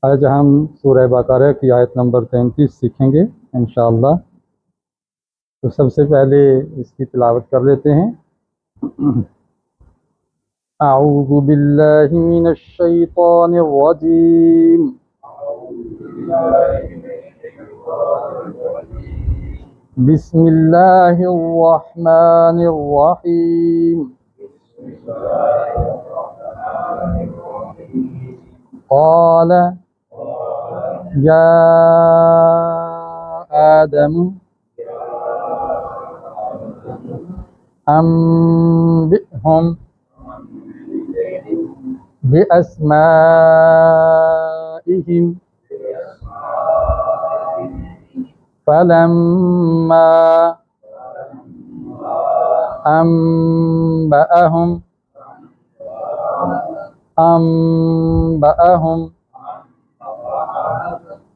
आज हम सूरह बकरा की आयत नंबर 33 सीखेंगे इंशाअल्लाह। तो सबसे पहले इसकी तिलावत कर लेते हैं। अऊज़ु बिल्लाहि मिनश शैतानिर रजीम। बिस्मिल्लाहिर रहमानिर रहीम। क़ाल या आदम अम्बिहुम बिअस्माइहिम फलम्मा अम्बअहुम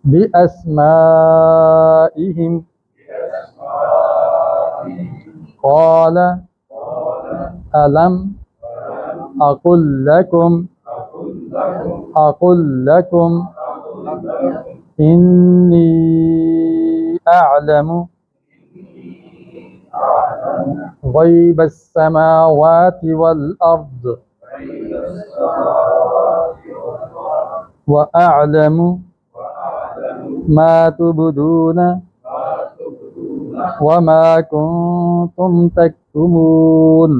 बिअस्माइहिम क़ाल अलम अक़ुल लकुम इन्नी अअलमु ग़ैबस समावाति वल अर्द व अअलमु मा तुबदून व मा कुंतुम तक्तुमून।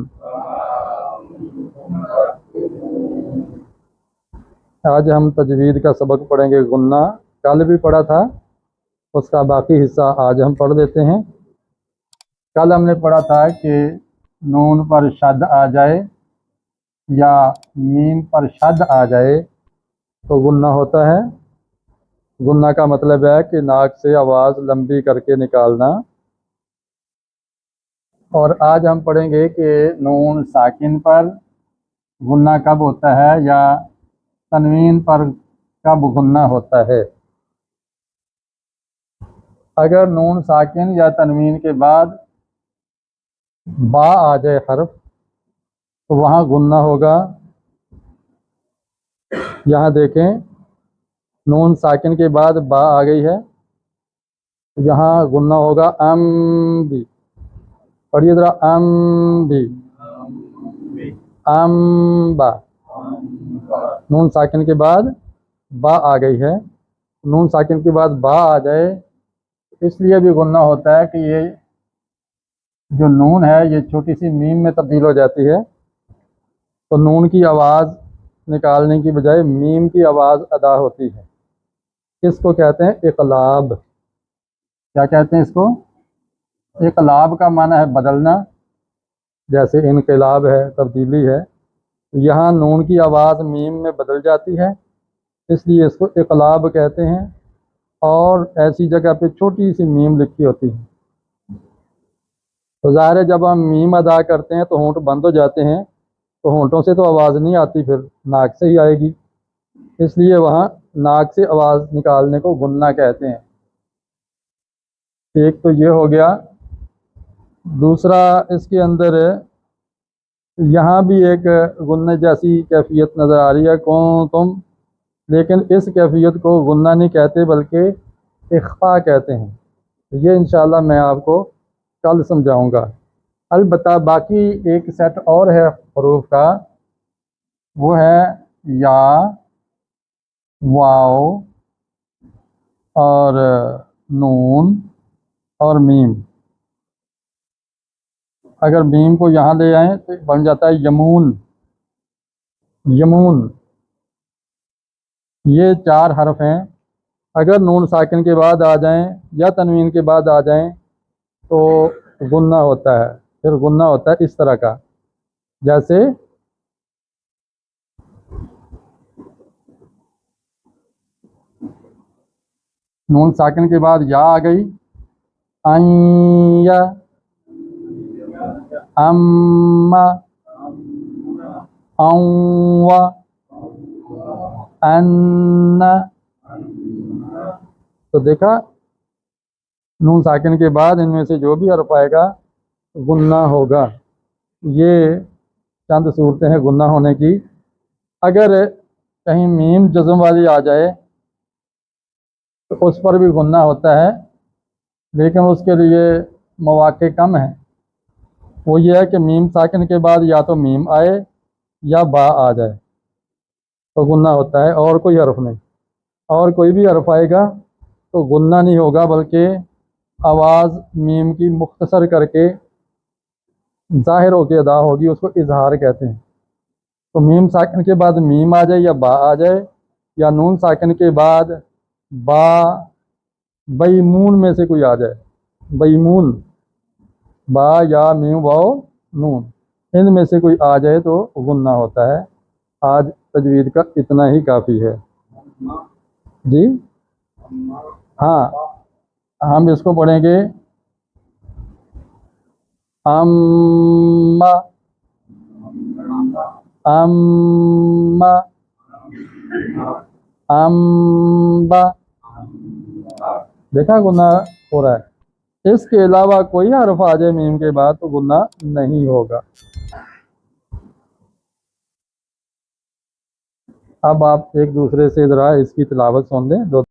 आज हम तजवीद का सबक पढ़ेंगे। गुन्ना कल भी पढ़ा था, उसका बाकी हिस्सा आज हम पढ़ लेते हैं। कल हमने पढ़ा था कि नून पर शद आ जाए या मीम पर शद आ जाए तो गुन्ना होता है। गुन्ना का मतलब है कि नाक से आवाज़ लंबी करके निकालना। और आज हम पढ़ेंगे कि नून साकिन पर गुन्ना कब होता है या तनवीन पर कब गुन्ना होता है। अगर नून साकिन या तनवीन के बाद बा आ जाए हर्फ तो वहाँ गुन्ना होगा। यहाँ देखें, नून साकिन के बाद बा आ गई है, यहाँ गुन्ना होगा अम भी। पढ़िए ज़रा, अम भी, अम्बा। नून साकिन के बाद बा आ गई है, नून साकिन के बाद बा आ जाए इसलिए भी गुन्ना होता है कि ये जो नून है ये छोटी सी मीम में तब्दील हो जाती है। तो नून की आवाज़ निकालने की बजाय मीम की आवाज़ अदा होती है। इसको कहते हैं इक़लाब। क्या कहते हैं इसको? इक़लाब का माना है बदलना, जैसे इनकलाब है, तब्दीली है। यहाँ नून की आवाज़ मीम में बदल जाती है, इसलिए इसको इक़लाब कहते हैं। और ऐसी जगह पे छोटी सी मीम लिखी होती है। तो ज़ाहिर है जब हम मीम अदा करते हैं तो होंठ बंद हो जाते हैं, तो होंठों से तो आवाज़ नहीं आती, फिर नाक से ही आएगी। इसलिए वहाँ नाक से आवाज़ निकालने को गुन्ना कहते हैं। एक तो ये हो गया। दूसरा, इसके अंदर यहाँ भी एक गुन्ने जैसी कैफियत नज़र आ रही है, कौन तुम, लेकिन इस कैफियत को गुन्ना नहीं कहते बल्कि इख्फा कहते हैं। तो ये इंशाल्लाह मैं आपको कल समझाऊंगा। अलबत्ता बाकी एक सेट और है हरूफ का, वो है या, वाव और नून और मीम। अगर मीम को यहाँ ले आएँ तो बन जाता है यमून। यमून, ये 4 हरफ हैं। अगर नून साकिन के बाद आ जाएं या तनवीन के बाद आ जाएं तो गुन्ना होता है। फिर गुन्ना होता है इस तरह का, जैसे नून साकिन के बाद या आ गई, अय्या, अम्मा, औवा, अन्ना। तो देखा, नून साकिन के बाद इनमें से जो भी हर्फ आएगा गुन्ना होगा। ये चंद सूरतें हैं गुन्ना होने की। अगर कहीं मीम जज़म वाली आ जाए तो उस पर भी गुन्ना होता है, लेकिन उसके लिए मौक़े कम हैं। वो ये है कि मीम साकिन के बाद या तो मीम आए या बा आ जाए तो गुन्ना होता है, और कोई हर्फ नहीं। और कोई भी हर्फ आएगा तो गुन्ना नहीं होगा, बल्कि आवाज़ मीम की मुख्तसर करके ज़ाहिर होकर अदा होगी, उसको इजहार कहते हैं। तो मीम साकिन के बाद मीम आ जाए या बा आ जाए, या नून साकिन के बाद बा बैमून में से कोई आ जाए, बैमून, बा या मीम वाओ नून, इनमें से कोई आ जाए तो गुन्ना होता है। आज तजवीद का इतना ही काफ़ी है जी। हाँ, हम इसको पढ़ेंगे अम्मा, अम्मा, अम्बा। देखा गुन्ना हो रहा है। इसके अलावा कोई हर्फ आ जाए मीम के बाद तो गुन्ना नहीं होगा। अब आप एक दूसरे से ज़रा इसकी तिलावत सुन लें।